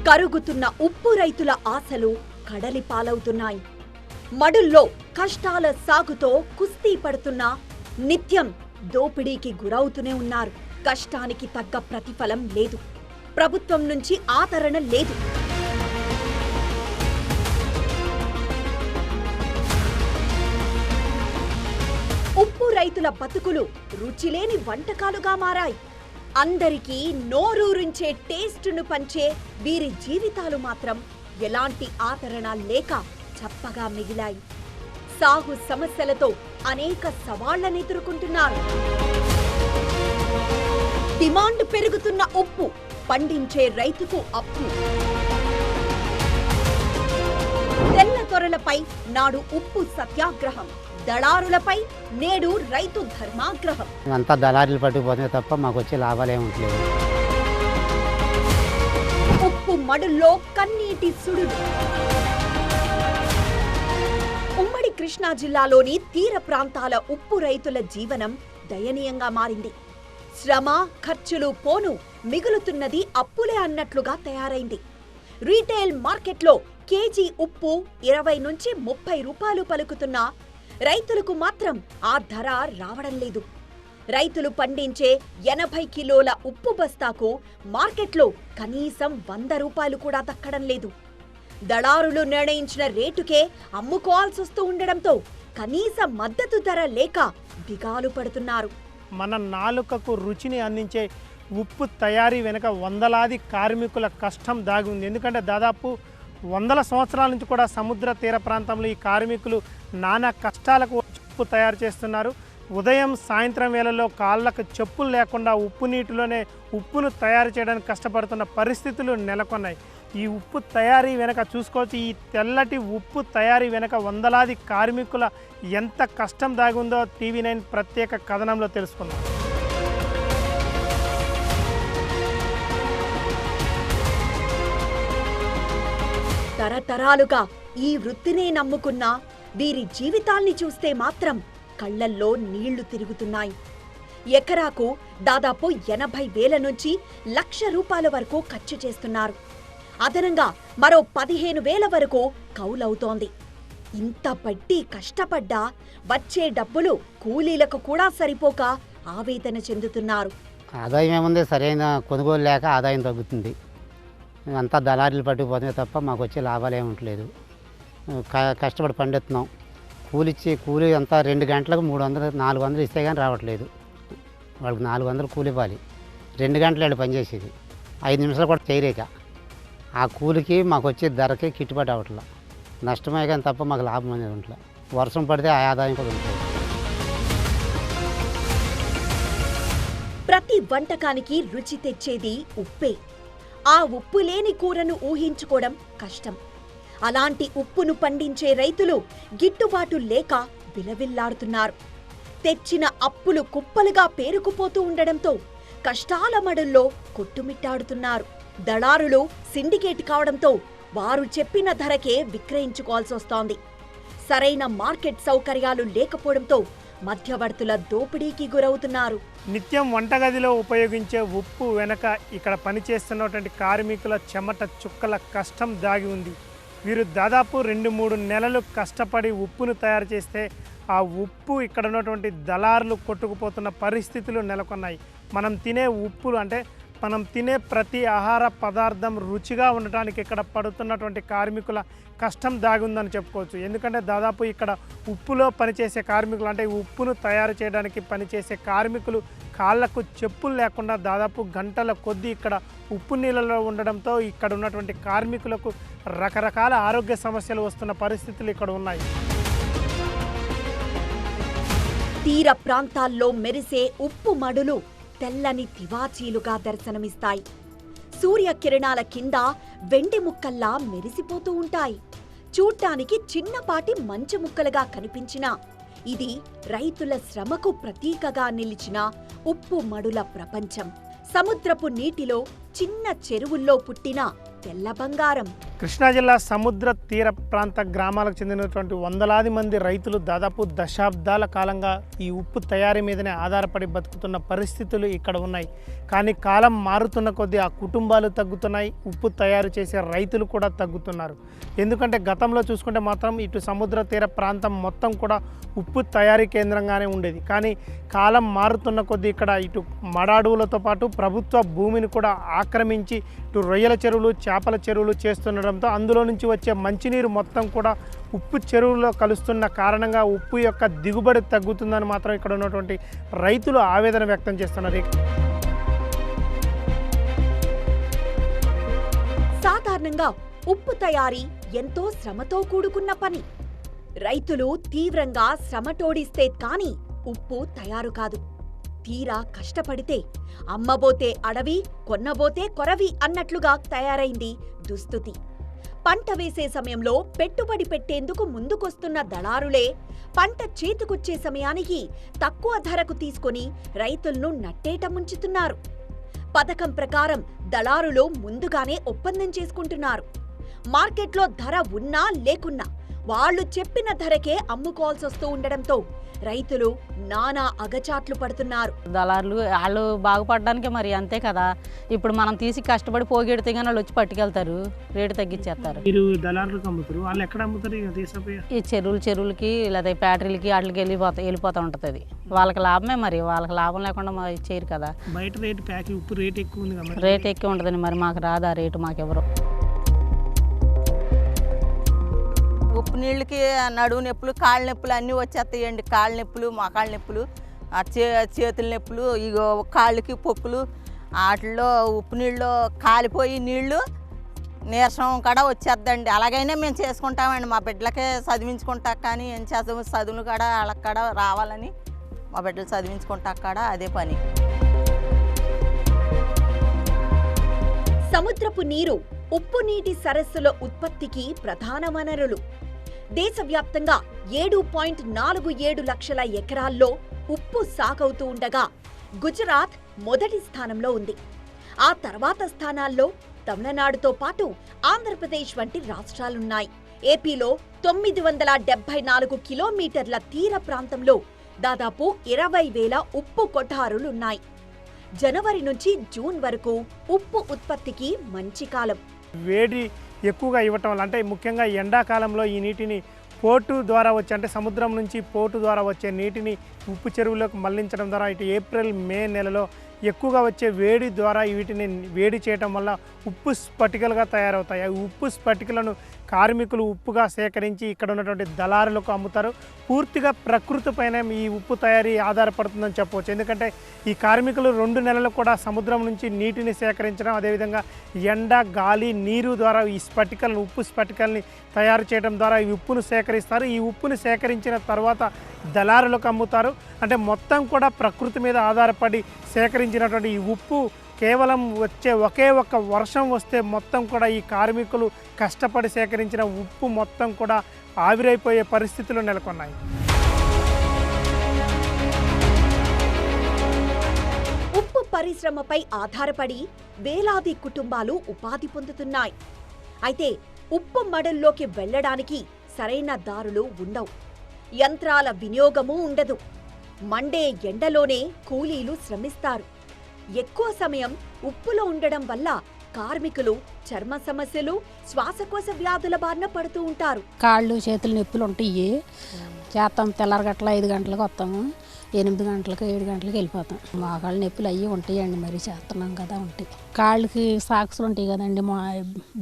కరుగుతున్న ఉప్పు రైతుల ఆశలు కడలి పాలవుతున్నాయి. మడుల్లో కష్టాల సాగుతో కుస్తీ పడుతున్నా నిత్యం దోపిడీకి గురవుతూనే ఉన్నారు. కష్టానికి తగ్గ ప్రతిఫలం లేదు. ప్రభుత్వం నుంచి ఆదరణ లేదు. ఉప్పు రైతుల బతుకులు రుచిలేని వంటకాలుగా మారాయి. అందరికీ నోరూరించే టేస్టును పంచే వీరి జీవితాలు మాత్రం ఎలాంటి ఆదరణ లేక చప్పగా మిగిలాయి. సాగు సమస్యలతో అనేక సవాళ్లను ఎదుర్కొంటున్నారు. డిమాండ్ పెరుగుతున్న ఉప్పు, పండించే రైతుకు అప్పు. తెల్ల తొరలపై నాడు ఉప్పు సత్యాగ్రహం, దళారులపై నేడు రైతు ధర్మాగ్రహం. అంతా దళారులు పట్టుకుపోతే తప్ప మాకు వచ్చే లాభాలు ఏముంటలేదు. ఉప్పు మడుల్లో కన్నీటి సుడులు. ఉమ్మడి కృష్ణా జిల్లాలోని తీర ప్రాంతాల ఉప్పు రైతుల జీవనం దయనీయంగా మారింది. శ్రమ ఖర్చులు పోను మిగులుతున్నది అప్పులే అన్నట్లుగా తయారైంది. రీటైల్ మార్కెట్లో కేజీ ఉప్పు 20 నుంచి 30 రూపాయలు పలుకుతున్నా రైతులకు మాత్రం ఆ ధర రావడం లేదు. రైతులు పండించే 80 కిలోల ఉప్పు బస్తాకు మార్కెట్లో కనీసం 100 రూపాయలు కూడా దక్కడం లేదు. దళారులు నిర్ణయించిన రేటుకే అమ్ముకోవాల్సొస్తూ ఉండడంతో కనీస మద్దతు ధర లేక దిగాలు పడుతున్నారు. మన నాలుకకు రుచిని అందించే ఉప్పు తయారీ వెనుక వందలాది కార్మికుల కష్టం దాగి ఉంది. ఎందుకంటే దాదాపు 100 సంవత్సరాల నుంచి కూడా సముద్ర తీర ప్రాంతంలో ఈ కార్మికులు నానా కష్టాలకు ఉప్పు తయారు చేస్తున్నారు. ఉదయం సాయంత్రం వేళల్లో కాళ్ళకు చెప్పులు లేకుండా ఉప్పు నీటిలోనే ఉప్పును తయారు చేయడానికి కష్టపడుతున్న పరిస్థితులు నెలకొన్నాయి. ఈ ఉప్పు తయారీ వెనక చూసుకోవచ్చు. ఈ తెల్లటి ఉప్పు తయారీ వెనక వందలాది కార్మికుల ఎంత కష్టం దాగి ఉందో TV9 ప్రత్యేక కథనంలో తెలుసుకుందాం. తరతరాలుగా ఈ వృత్తినే నమ్ముకున్న వీరి జీవితాల్ని చూస్తే మాత్రం కళ్లల్లో నీళ్లు తిరుగుతున్నాయి. ఎకరాకు దాదాపు 80,000 నుంచి 1,00,000 రూపాయల వరకు ఖర్చు చేస్తున్నారు. అదనంగా మరో 15,000 వరకు కౌలవుతోంది. ఇంత పట్టి కష్టపడ్డా వచ్చే డబ్బులు కూలీలకు కూడా సరిపోక ఆవేదన చెందుతున్నారు. ఆదాయం ఏముంది, సరైన కొనుగోలు లేక ఆదాయం తగ్గుతుంది. అంతా దళారులు పట్టుకుపోతే తప్ప మాకు వచ్చే లాభాలు ఏముంటలేదు. కష్టపడి పండిస్తున్నాం. కూలి అంతా 2 గంటలకు 300 400 ఇస్తే కానీ రావట్లేదు. వాళ్ళకి 400 కూలి ఇవ్వాలి. 2 గంటలు వాళ్ళు పనిచేసేది 5 నిమిషాలు కూడా చేయలేక ఆ కూలికి మాకు వచ్చే ధరకే గిట్టుబాటు అవ్వట్లేదు. నష్టమే కానీ తప్ప మాకు లాభం అనేది ఉండట్లేదు. వర్షం పడితే ఆ ఆదాయం కూడా ఉంటుంది. ప్రతి వంటకానికి రుచి తెచ్చేది ఉప్పే. ఆ ఉప్పు లేని కూరను ఊహించుకోవడం కష్టం. అలాంటి ఉప్పును పండించే రైతులు గిట్టుబాటు లేక విలవిల్లాడుతున్నారు. తెచ్చిన అప్పులు కుప్పలుగా పేరుకుపోతూ ఉండడంతో కష్టాల మడుల్లో కొట్టుమిట్టాడుతున్నారు. దళారులు సిండికేట్ కావడంతో వారు చెప్పిన ధరకే విక్రయించుకోవాల్సొస్తోంది. సరైన మార్కెట్ సౌకర్యాలు లేకపోవడంతో మధ్యవర్తుల దోపిడీకి గురవుతున్నారు. నిత్యం వంటగదిలో ఉపయోగించే ఉప్పు వెనక ఇక్కడ పనిచేస్తున్నటువంటి కార్మికుల చెమట చుక్కల కష్టం దాగి ఉంది. వీరు దాదాపు 2-3 నెలలు కష్టపడి ఉప్పును తయారు చేస్తే ఆ ఉప్పు ఇక్కడ ఉన్నటువంటి దళారులు కొట్టుకుపోతున్న పరిస్థితులు నెలకొన్నాయి. మనం తినే ఉప్పులు అంటే మనం తినే ప్రతి ఆహార పదార్థం రుచిగా ఉండటానికి ఇక్కడ పడుతున్నటువంటి కార్మికుల కష్టం దాగి ఉందని చెప్పుకోవచ్చు. ఎందుకంటే దాదాపు ఇక్కడ ఉప్పులో పనిచేసే కార్మికులు అంటే ఉప్పును తయారు చేయడానికి పనిచేసే కార్మికులు కాళ్ళకు చెప్పులు లేకుండా దాదాపు గంటల కొద్దీ ఇక్కడ ఉప్పు నీళ్ళలో ఉండడంతో ఇక్కడ ఉన్నటువంటి కార్మికులకు రకరకాల ఆరోగ్య సమస్యలు వస్తున్న పరిస్థితులు ఇక్కడ ఉన్నాయి. తీర ప్రాంతాల్లో మెరిసే ఉప్పు మడులు తెల్లని తివాచీలుగా దర్శనమిస్తాయి. సూర్యకిరణాల కింద వెండి ముక్కల్లా మెరిసిపోతూ ఉంటాయి. చూడ్డానికి చిన్నపాటి మంచు ముక్కలుగా కనిపించినా ఇది రైతుల శ్రమకు ప్రతీకగా నిలిచిన ఉప్పు మడుల ప్రపంచం. సముద్రపు నీటిలో చిన్న చెరువుల్లో పుట్టిన తెల్ల బంగారం. కృష్ణా జిల్లా సముద్ర తీర ప్రాంత గ్రామాలకు చెందినటువంటి వందలాది మంది రైతులు దాదాపు దశాబ్దాల కాలంగా ఈ ఉప్పు తయారీ మీదనే ఆధారపడి బతుకుతున్న పరిస్థితులు ఇక్కడ ఉన్నాయి. కానీ కాలం మారుతున్న కొద్దీ ఆ కుటుంబాలు తగ్గుతున్నాయి, ఉప్పు తయారు చేసే రైతులు కూడా తగ్గుతున్నారు. ఎందుకంటే గతంలో చూసుకుంటే మాత్రం ఇటు సముద్ర తీర ప్రాంతం మొత్తం కూడా ఉప్పు తయారీ కేంద్రంగానే ఉండేది. కానీ కాలం మారుతున్న కొద్దీ ఇక్కడ ఇటు మడాడువులతో పాటు ప్రభుత్వ భూమిని కూడా ఆక్రమించి ఇటు రొయ్యల చెరువులు, చేపల చెరువులు చేస్తుండడంతో అందులో నుంచి వచ్చే మంచినీరు మొత్తం కూడా ఉప్పు చెరువులో కలుస్తున్న కారణంగా ఉప్పు యొక్క దిగుబడి తగ్గుతుందని మాత్రం ఇక్కడ ఉన్నటువంటి రైతులు ఆవేదన వ్యక్తం చేస్తున్నారు. సాధారణంగా ఉప్పు తయారీ ఎంతో శ్రమతో కూడుకున్న పని. రైతులు తీవ్రంగా శ్రమటోడిస్తే కాని ఉప్పు తయారు కాదు. తీరా కష్టపడితే అమ్మబోతే అడవి, కొన్నబోతే కొరవి అన్నట్లుగా తయారైంది దుస్థితి. పంట వేసే సమయంలో పెట్టుబడి పెట్టేందుకు ముందుకొస్తున్న దళారులే పంట చేతికొచ్చే సమయానికి తక్కువ ధరకు తీసుకొని రైతులను నట్టేట ముంచుతున్నారు. పథకం ప్రకారం దళారులు ముందుగానే ఒప్పందం చేసుకుంటున్నారు. మార్కెట్లో ధర ఉన్నా లేకున్నా వాళ్ళు చెప్పిన ధరకే అమ్ముకోవాల్సి వస్తూ ఉండడంతో రైతులు నానా అగచాట్లు పడుతున్నారు. దళారులు వాళ్ళు బాగుపడడానికే మరి, అంతే కదా. ఇప్పుడు మనం తీసి కష్టపడి పోగెడితే కానీ వాళ్ళు వచ్చి పట్టుకెళ్తారు, రేటు తగ్గించేస్తారు. దళారులకు అమ్ముతారు, వాళ్ళు ఎక్కడ అమ్ముతారు? ఈ చెరువులకి లేదా ఫ్యాక్టరీలకి వాటికి వెళ్ళిపోతూ ఉంటుంది. అది వాళ్ళకి లాభమే మరి, వాళ్ళకి లాభం లేకుండా చేయరు కదా. బయట రేటు ప్యాకింగ్ ఉప్పు రేట్ ఎక్కువ ఉంది, రేట్ ఎక్కువ ఉంటుందని మరి మాకు రాదు ఆ రేటు, మాకెవరు. ఉప్పు నీళ్ళకి నడువు నొప్పులు, కాళ్ళ నొప్పులు అన్నీ వచ్చేస్తాయండి. కాళ్ళ నొప్పులు, మోకాళ్ళ నొప్పులు, చేతుల నొప్పులు, ఇగో కాళ్ళకి పొక్కులు, వాటిల్లో ఉప్పు నీళ్ళు కాలిపోయి నీళ్ళు నీరసం కూడా వచ్చేద్దండి. అలాగైనా మేము చేసుకుంటామండి, మా బిడ్డలకే చదివించుకుంటా. కానీ ఏం చేస్తాము, చదువులు కూడా వాళ్ళకి కూడా రావాలని మా బిడ్డలు చదివించుకుంటా కూడా అదే పని. సముద్రపు నీరు ఉప్పు నీటి సరస్సుల ఉత్పత్తికి ప్రధాన వనరులు. దేశవ్యాప్తంగా 7.47 లక్షల ఎకరాల్లో ఉప్పు సాగవుతూ ఉండగా గుజరాత్ మొదటి స్థానంలో ఉంది. ఆ తర్వాత స్థానాల్లో తమిళనాడుతో పాటు ఆంధ్రప్రదేశ్ వంటి రాష్ట్రాలున్నాయి. ఏపీలో 974 కిలోమీటర్ల తీర ప్రాంతంలో దాదాపు 20,000 ఉప్పు కొఠారులున్నాయి. జనవరి నుంచి జూన్ వరకు ఉప్పు ఉత్పత్తికి మంచి కాలం. వేడి ఎక్కువగా ఇవ్వటం వల్ల, అంటే ముఖ్యంగా ఎండాకాలంలో ఈ నీటిని పోర్టు ద్వారా వచ్చే, అంటే సముద్రం నుంచి పోర్టు ద్వారా వచ్చే నీటిని ఉప్పు చెరువులోకి మళ్లించడం ద్వారా ఇటు ఏప్రిల్ మే నెలలో ఎక్కువగా వచ్చే వేడి ద్వారా వీటిని వేడి చేయటం వల్ల ఉప్పు స్ఫటికలుగా తయారవుతాయి. ఆ ఉప్పు స్ఫటికలను కార్మికులు ఉప్పుగా సేకరించి ఇక్కడ ఉన్నటువంటి దళారులకు అమ్ముతారు. పూర్తిగా ప్రకృతి పైన ఈ ఉప్పు తయారీ ఆధారపడుతుందని చెప్పవచ్చు. ఎందుకంటే ఈ కార్మికులు 2 నెలలు కూడా సముద్రం నుంచి నీటిని సేకరించడం, అదేవిధంగా ఎండ, గాలి, నీరు ద్వారా ఈ స్ఫటికలను, ఉప్పు స్ఫటికల్ని తయారు చేయడం ద్వారా ఈ ఉప్పును సేకరిస్తారు. ఈ ఉప్పును సేకరించిన తర్వాత దళారులకు అమ్ముతారు. అంటే మొత్తం కూడా ప్రకృతి మీద ఆధారపడి సేకరించినటువంటి ఈ ఉప్పు కేవలం వచ్చే ఒకే ఒక్క వర్షం వస్తే మొత్తం కూడా ఈ కార్మికులు కష్టపడి సేకరించిన ఉప్పు మొత్తం కూడా ఆవిరైపోయే పరిస్థితులు నెలకొన్నాయి. ఉప్పు పరిశ్రమపై ఆధారపడి వేలాది కుటుంబాలు ఉపాధి పొందుతున్నాయి. అయితే ఉప్పు మడుల్లోకి వెళ్లడానికి సరైన దారులు ఉండవు. యంత్రాల వినియోగమూ ఉండదు. మండే ఎండలోనే కూలీలు శ్రమిస్తారు. ఎక్కువ సమయం ఉప్పులో ఉండడం వల్ల కార్మికులు చర్మ సమస్యలు, శ్వాసకోశ వ్యాధుల బారిన పడుతూ ఉంటారు. కాళ్ళు చేతులు నొప్పులు ఉంటాయి. చేస్తాం, తెల్లారగట్ల 5 గంటలకు వస్తాము, 8 గంటలకు 7 గంటలకు వెళ్ళిపోతాం. మోకాళ్ళ నొప్పులు అయ్యి ఉంటాయండి, మరి చేస్తున్నాం కదా ఉంటాయి. కాళ్ళకి సాక్స్లు ఉంటాయి కదండి, మా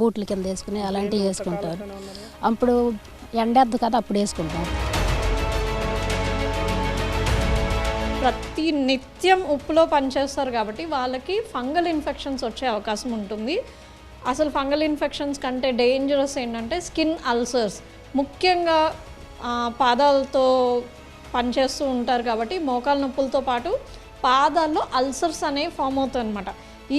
బూట్ల కింద వేసుకుని అలాంటివి వేసుకుంటారు. అప్పుడు ఎండెద్దు కదా, అప్పుడు వేసుకుంటాం. ప్రతి నిత్యం ఉప్పులో పనిచేస్తారు కాబట్టి వాళ్ళకి ఫంగల్ ఇన్ఫెక్షన్స్ వచ్చే అవకాశం ఉంటుంది. అసలు ఫంగల్ ఇన్ఫెక్షన్స్ కంటే డేంజరస్ ఏంటంటే స్కిన్ అల్సర్స్. ముఖ్యంగా పాదాలతో పనిచేస్తూ ఉంటారు కాబట్టి మోకాల నొప్పులతో పాటు పాదాల్లో అల్సర్స్ అనేవి ఫామ్ అవుతాయి అన్నమాట.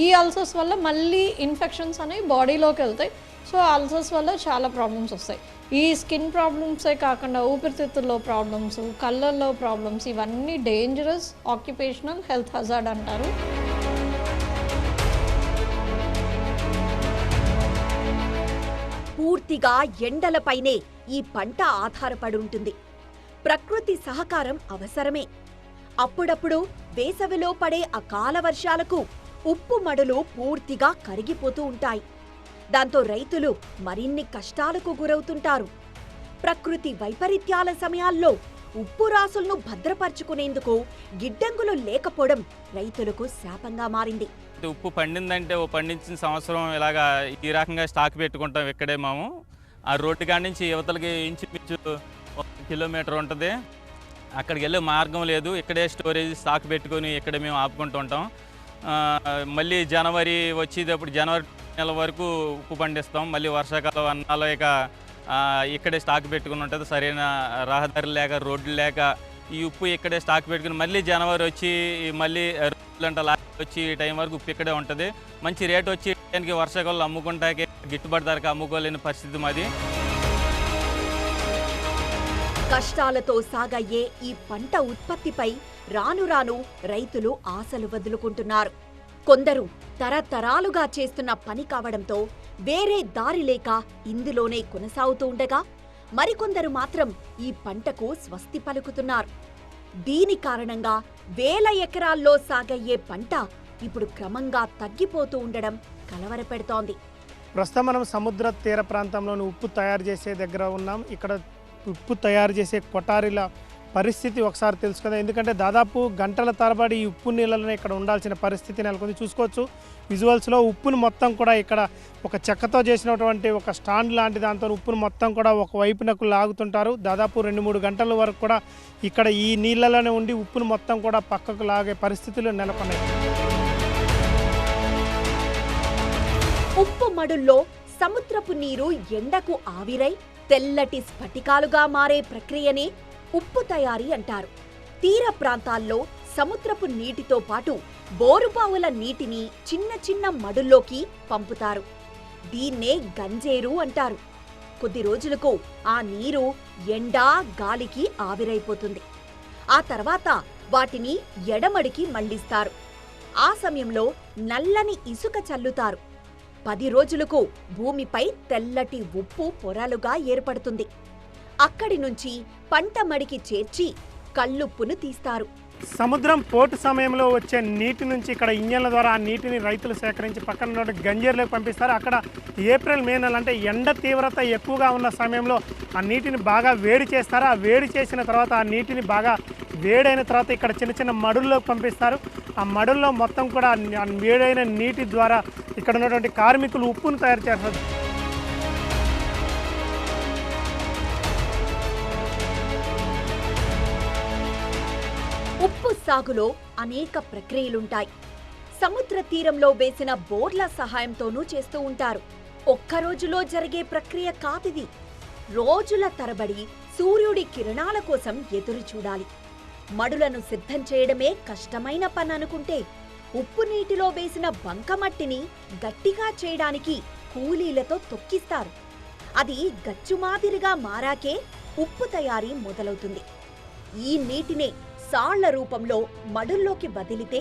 ఈ అల్సర్స్ వల్ల మళ్ళీ ఇన్ఫెక్షన్స్ అనేవి బాడీలోకి వెళ్తాయి. సో అల్సర్స్ వల్ల చాలా ప్రాబ్లమ్స్ వస్తాయి. ఈ స్కిన్ ప్రాబ్లమ్సే కాకుండా ఊపిరితిత్తుల్లో ప్రాబ్లమ్స్, కళ్ళల్లో ప్రాబ్లమ్స్, ఇవన్నీ డేంజరస్ ఆక్యుపేషనల్ హెల్త్ హజార్డ్ అంటారు. పూర్తిగా ఎండలపైనే ఈ పంట ఆధారపడి ఉంటుంది. ప్రకృతి సహకారం అవసరమే. అప్పుడప్పుడు వేసవిలో పడే అకాల వర్షాలకు ఉప్పు మడులు పూర్తిగా కరిగిపోతూ ఉంటాయి. దాంతో రైతులు మరిన్ని కష్టాలకు గురవుతుంటారు. ప్రకృతి వైపరీత్యాల సమయాల్లో ఉప్పు రాసులను భద్రపరుచుకునేందుకు గిడ్డంగులు లేకపోవడం రైతులకు శాపంగా మారింది. ఉప్పు పండిందంటే పండించిన సంవత్సరం ఇలాగా ఈ రకంగా స్టాక్ పెట్టుకుంటాం. ఇక్కడే మేము ఆ రోడ్డు కాడి నుంచి యువతలకి ఇంచుమించు 1 కిలోమీటర్ ఉంటుంది. అక్కడికి వెళ్ళే మార్గం లేదు. ఇక్కడే స్టోరేజ్ స్టాక్ పెట్టుకొని ఇక్కడే మేము ఆపుకుంటూ ఉంటాం. మళ్ళీ జనవరి వచ్చేటప్పుడు జనవరి నెల వరకు ఉప్పు పండిస్తాం. మళ్ళీ వర్షాకాలం అన్నాలో ఇక్కడే స్టాక్ పెట్టుకుని ఉంటుంది. సరైన రహదారులు లేక రోడ్లు లేక ఈ ఉప్పు ఇక్కడే స్టాక్ పెట్టుకుని మళ్ళీ జనవరి వచ్చి మళ్ళీ వచ్చి ఈ టైం వరకు ఉప్పు ఇక్కడే ఉంటుంది. మంచి రేట్ వచ్చి టైంకి వర్షాకాలంలో అమ్ముకుంటాకే గిట్టుబాటు ధరకు అమ్ముకోలేని పరిస్థితి మాది. కష్టాలతో సాగయ్యే ఈ పంట ఉత్పత్తిపై రాను రాను రైతులు ఆశలు వదులుకుంటున్నారు. కొందరు తరతరాలుగా చేస్తున్న పని కావడంతో వేరే దారి లేక ఇందులోనే కొనసాగుతూ ఉండగా, మరికొందరు మాత్రం ఈ పంటకు స్వస్తి పలుకుతున్నారు. దీని కారణంగా వేల ఎకరాల్లో సాగయ్యే పంట ఇప్పుడు క్రమంగా తగ్గిపోతూ ఉండడం కలవరపెడుతోంది. ప్రస్తుతం మనం సముద్ర తీర ప్రాంతంలోని ఉప్పు తయారు చేసే దగ్గర ఉన్నాం. ఇక్కడ ఉప్పు తయారు చేసే కొఠారీల పరిస్థితి ఒకసారి తెలుసుకుందాం. ఎందుకంటే దాదాపు గంటల తరబడి ఈ ఉప్పు నీళ్ళలో ఇక్కడ ఉండాల్సిన పరిస్థితి నెలకొంది. చూసుకోవచ్చు విజువల్స్లో ఉప్పును మొత్తం కూడా ఇక్కడ ఒక చెక్కతో చేసినటువంటి ఒక స్టాండ్ లాంటి దాంతో ఉప్పును మొత్తం కూడా ఒక వైపునకు లాగుతుంటారు. దాదాపు 2-3 గంటల వరకు కూడా ఇక్కడ ఈ నీళ్ళలోనే ఉండి ఉప్పును మొత్తం కూడా పక్కకు లాగే పరిస్థితులు నెలకొన్నాయి. ఉప్పు మడుల్లో సముద్రపు నీరు ఎండకు ఆవిరై తెల్లటి స్ఫటికాలుగా మారే ప్రక్రియనే ఉప్పు తయారీ అంటారు. తీర ప్రాంతాల్లో సముద్రపు నీటితో పాటు బోరుబావుల నీటిని చిన్న చిన్న మడుల్లోకి పంపుతారు. దీన్నే గంజేరు అంటారు. కొద్ది రోజులకు ఆ నీరు ఎండా గాలికి ఆవిరైపోతుంది. ఆ తర్వాత వాటిని ఎడమడికి మళ్లిస్తారు. ఆ సమయంలో నల్లని ఇసుక చల్లుతారు. 10 రోజులకు భూమిపై తెల్లటి ఉప్పు పొరలుగా ఏర్పడుతుంది. అక్కడి నుంచి పంట మడికి చేర్చి కళ్ళుప్పును తీస్తారు. సముద్రం పోటు సమయంలో వచ్చే నీటి నుంచి ఇక్కడ ఇంజన్ల ద్వారా ఆ నీటిని రైతులు సేకరించి పక్కన గంజేరులోకి పంపిస్తారు. అక్కడ ఏప్రిల్ మే నెల అంటే ఎండ తీవ్రత ఎక్కువగా ఉన్న సమయంలో ఆ నీటిని బాగా వేడి చేస్తారు. ఆ వేడి చేసిన తర్వాత ఆ నీటిని బాగా వేడైన తర్వాత ఇక్కడ చిన్న చిన్న మడుల్లోకి పంపిస్తారు. ఆ మడుల్లో మొత్తం కూడా వేడైన నీటి ద్వారా ఇక్కడ ఉన్నటువంటి కార్మికులు ఉప్పును తయారు చేస్తారు. ఉప్పు సాగులో అనేక ప్రక్రియలుంటాయి. సముద్ర తీరంలో వేసిన బోర్ల సహాయంతోనూ చేస్తూ ఉంటారు. ఒక్క రోజులో జరిగే ప్రక్రియ కాదిది. రోజుల తరబడి సూర్యుడి కిరణాల కోసం ఎదురు చూడాలి. మడులను సిద్ధం చేయడమే కష్టమైన పని అనుకుంటే, ఉప్పు నీటిలో వేసిన బంకమట్టిని గట్టిగా చేయడానికి కూలీలతో తొక్కిస్తారు. అది గచ్చుమాదిరిగా మారాకే ఉప్పు తయారీ మొదలవుతుంది. ఈ నీటినే సాళ్ల రూపంలో మడుల్లోకి వదిలితే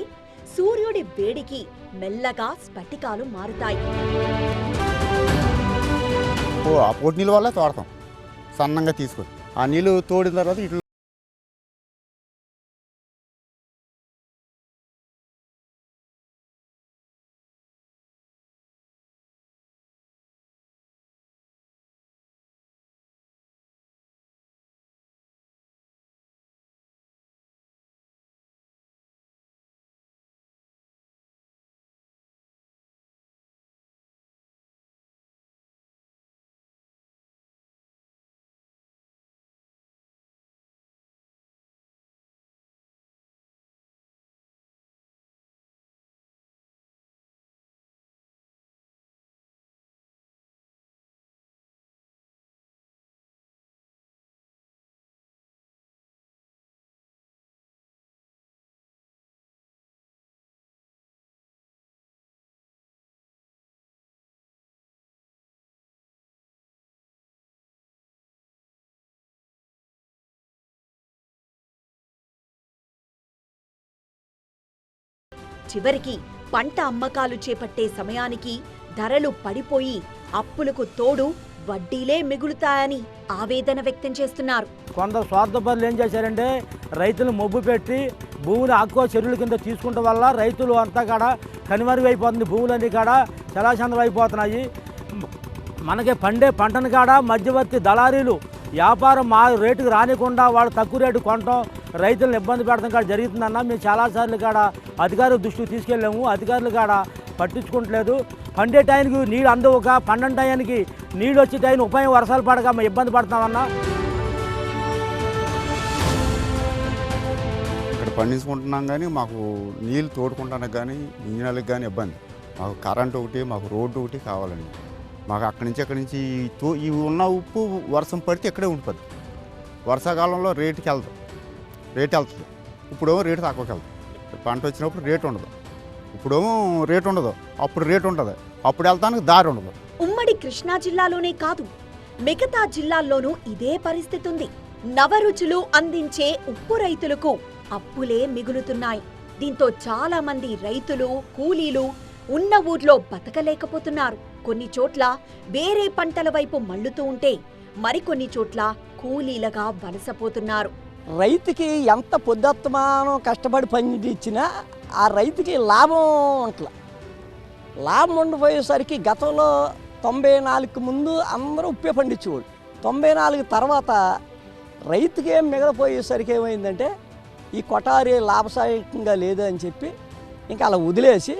సూర్యుడి వేడికి మెల్లగా స్ఫటికాలు మారుతాయి. ఆ పొడి నీళ్ళ వల్ల తోడతాం సన్నంగా తీసుకొని ఆ నీళ్ళు తోడిన తర్వాత ఇట్లా చివరికి పంట అమ్మకాలు చేపట్టే సమయానికి ధరలు పడిపోయి అప్పులకు తోడు వడ్డీలే మిగులుతాయని ఆవేదన వ్యక్తం చేస్తున్నారు. కొందరు స్వార్థపరులు ఏం చేశారంటే రైతులు మొబ్బు పెట్టి భూమిని ఆక్కో చెరువుల కింద తీసుకుంటే వల్ల రైతులు అంతా కాడ కనుమరుగైపోతుంది. భూములన్నీ కాడ చలాచందలు అయిపోతున్నాయి. మనకి పండే పంటను కాడ మధ్యవర్తి దళారీలు వ్యాపారం మా రేటుకు రానికుండా వాళ్ళు తక్కువ రేటు కొనటం, రైతులను ఇబ్బంది పెడతాం కాడ జరుగుతుందన్న మేము చాలాసార్లు కాడ అధికారుల దృష్టికి తీసుకెళ్ళాము. అధికారులు కాడ పట్టించుకోవట్లేదు. పండే టైంకి నీళ్ళు అందవక, పండని టైంకి నీళ్ళు వచ్చే టైం ఉపాయం వర్షాలు పడక మేము ఇబ్బంది పడతామన్నా. ఇక్కడ పండించుకుంటున్నాం కానీ మాకు నీళ్ళు తోడుకుంటానికి కానీ ఇంజనీర్లకు కానీ ఇబ్బంది. మాకు కరెంట్ ఒకటి, మాకు రోడ్డు ఒకటి కావాలండి. మాకు అక్కడి నుంచి ఈ ఉన్న ఉప్పు వర్షం పడితే ఇక్కడే ఉండిపోద్ది. వర్షాకాలంలో రేటు వెళ్తుంది. ఇప్పుడేమో రేటు తక్కువకి వెళ్తుంది. పంట వచ్చినప్పుడు రేటు ఉండదు, ఇప్పుడేమో రేటు ఉండదు, అప్పుడు రేటు ఉంటుంది. అప్పుడు వెళ్తానికి దారి ఉండదు. ఉమ్మడి కృష్ణా జిల్లాలోనే కాదు, మిగతా జిల్లాల్లోనూ ఇదే పరిస్థితి ఉంది. నవరుచులు అందించే ఉప్పు రైతులకు అప్పులే మిగులుతున్నాయి. దీంతో చాలా మంది రైతులు, కూలీలు ఉన్న ఊర్లో బతకలేకపోతున్నారు. కొన్ని చోట్ల వేరే పంటల వైపు మళ్లుతూ ఉంటే మరికొన్ని చోట్ల కూలీలుగా వలసపోతున్నారు. రైతుకి ఎంత పొద్దుత్తమానం కష్టపడి పండించినా ఆ రైతుకి లాభం ఉంటలే. లాభం ఉండిపోయేసరికి గతంలో 94కి ముందు అందరూ ఉప్పే పండించేవాడు. 94 తర్వాత రైతుకి ఏం మిగలపోయేసరికి ఏమైందంటే ఈ కొటారి లాభసాయకంగా లేదు అని చెప్పి ఇంకా అలా వదిలేసి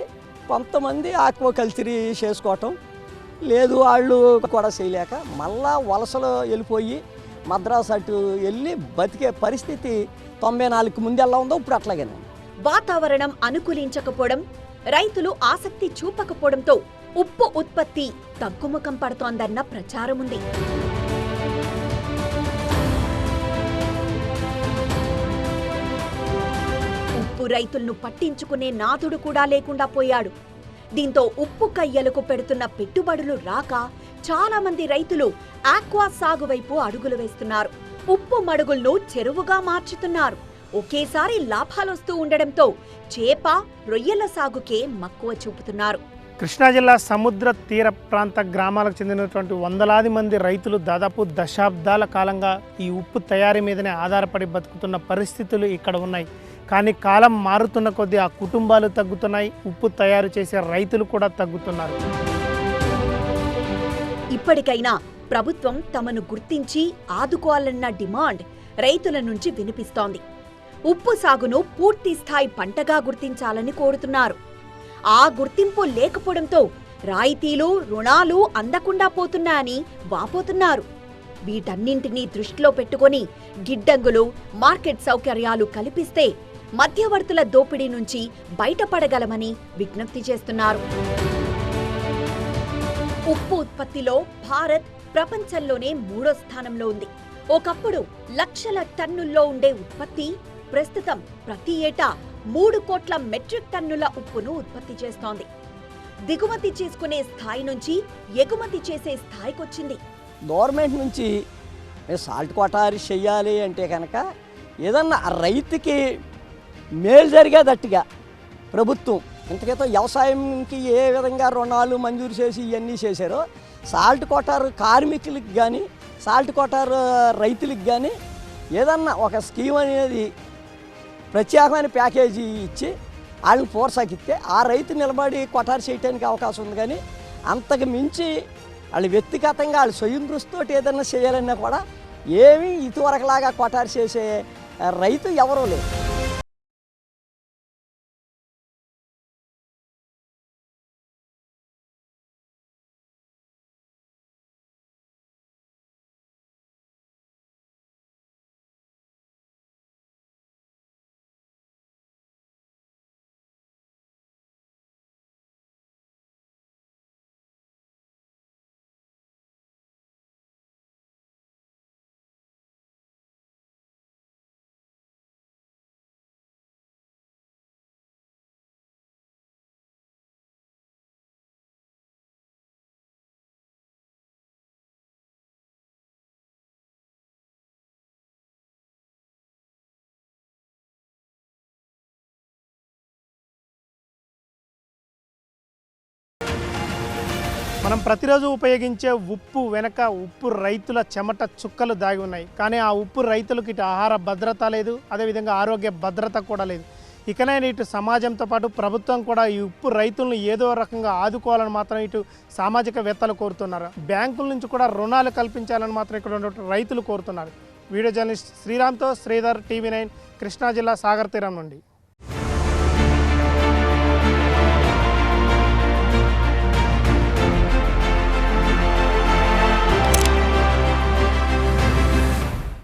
కొంతమంది ఆక్వాకల్చరీ చేసుకోవటం లేదు, వాళ్ళు కూడా చేయలేక మళ్ళా వలసలో వెళ్ళిపోయి మద్రాసు అటు వెళ్ళి బతికే పరిస్థితి 94కి ముందు ఎలా ఉందో ఇప్పుడు అట్లాగేనే. వాతావరణం అనుకూలించకపోవడం, రైతులు ఆసక్తి చూపకపోవడంతో ఉప్పు ఉత్పత్తి తగ్గుముఖం పడుతోందన్న ప్రచారం ఉంది. ఉప్పు రైతులను పట్టించుకునే నాథుడు కూడా లేకుండా పోయాడు. దీంతో ఉప్పు కయ్యలకు పెడుతున్న పెట్టుబడులు రాక చాలా మంది రైతులు ఆక్వా సాగు వైపు అడుగులు వేస్తున్నారు. ఉప్పు మడుగులను చెరువుగా మార్చుతున్నారు. ఒకేసారి లాభాలొస్తూ ఉండడంతో చేప, రొయ్యల సాగుకే మక్కువ చూపుతున్నారు. కృష్ణా జిల్లా సముద్ర తీర ప్రాంత గ్రామాలకు చెందినటువంటి వందలాది మంది రైతులు దాదాపు దశాబ్దాల కాలంగా ఈ ఉప్పు తయారీ మీదనే ఆధారపడి బతుకుతున్న పరిస్థితులు ఇక్కడ ఉన్నాయి. కానీ కాలం మారుతున్న కొద్దీ ఆ కుటుంబాలు తగ్గుతున్నాయి, ఉప్పు తయారు చేసే రైతులు కూడా తగ్గుతున్నారు. ఇప్పటికైనా ప్రభుత్వం తమను గుర్తించి ఆదుకోవాలన్న డిమాండ్ రైతుల నుంచి వినిపిస్తోంది. ఉప్పు సాగును పూర్తి స్థాయి పంటగా గుర్తించాలని కోరుతున్నారు. ఆ గుర్తింపు లేకపోవడంతో రాయితీలు, రుణాలు అందకుండా పోతున్నాయని వాపోతున్నారు. వీటన్నింటినీ దృష్టిలో పెట్టుకొని గిడ్డంగులు, మార్కెట్ సౌకర్యాలు కల్పిస్తే మధ్యవర్తుల దోపిడీ నుంచి బయటపడగలమని విజ్ఞప్తి చేస్తున్నారు. ఉప్పు ఉత్పత్తిలో భారత్ ప్రపంచంలోనే 3వ స్థానంలో ఉంది. ఒకప్పుడు లక్షల టన్నుల్లో ఉండే ఉత్పత్తి ప్రస్తుతం ప్రతి ఏటా 3 కోట్ల మెట్రిక్ టన్నుల ఉప్పును ఉత్పత్తి చేస్తోంది. దిగుమతి చేసుకునే స్థాయి నుంచి ఎగుమతి చేసే స్థాయికొచ్చింది. గవర్నమెంట్ నుంచి సాల్ట్ కొటారి చెయ్యాలి అంటే కనుక ఏదన్నా రైతుకి మేలు జరిగేటట్టుగా ప్రభుత్వం ఇంతకైతే వ్యవసాయంకి ఏ విధంగా రుణాలు మంజూరు చేసి ఇవన్నీ చేశారో సాల్ట్ కొటారు కార్మికులకి కానీ సాల్ట్ కొటారు రైతులకు కానీ ఏదన్నా ఒక స్కీమ్ అనేది ప్రత్యేకమైన ప్యాకేజీ ఇచ్చి వాళ్ళని ప్రోత్సహిస్తే ఆ రైతు నిలబడి కొటారు చేయడానికి అవకాశం ఉంది. కానీ అంతకు మించి వాళ్ళు వ్యక్తిగతంగా వాళ్ళు స్వయం దృష్టితోటి ఏదన్నా చేయాలన్నా కూడా ఏమీ ఇదివరకులాగా కొటారు చేసే రైతు ఎవరూ లేరు. మనం ప్రతిరోజు ఉపయోగించే ఉప్పు వెనక ఉప్పు రైతుల చెమట చుక్కలు దాగి ఉన్నాయి. కానీ ఆ ఉప్పు రైతులకు ఇటు ఆహార భద్రత లేదు, అదేవిధంగా ఆరోగ్య భద్రత కూడా లేదు. ఇకనైనా ఇటు సమాజంతో పాటు ప్రభుత్వం కూడా ఈ ఉప్పు రైతులను ఏదో రకంగా ఆదుకోవాలని మాత్రం ఇటు సామాజికవేత్తలు కోరుతున్నారు. బ్యాంకుల నుంచి కూడా రుణాలు కల్పించాలని మాత్రం ఇక్కడ ఉన్న రైతులు కోరుతున్నారు. వీడియో జర్నలిస్ట్ శ్రీరామ్తో శ్రీధర్, TV9 కృష్ణా జిల్లా సాగర్ తీరం నుండి.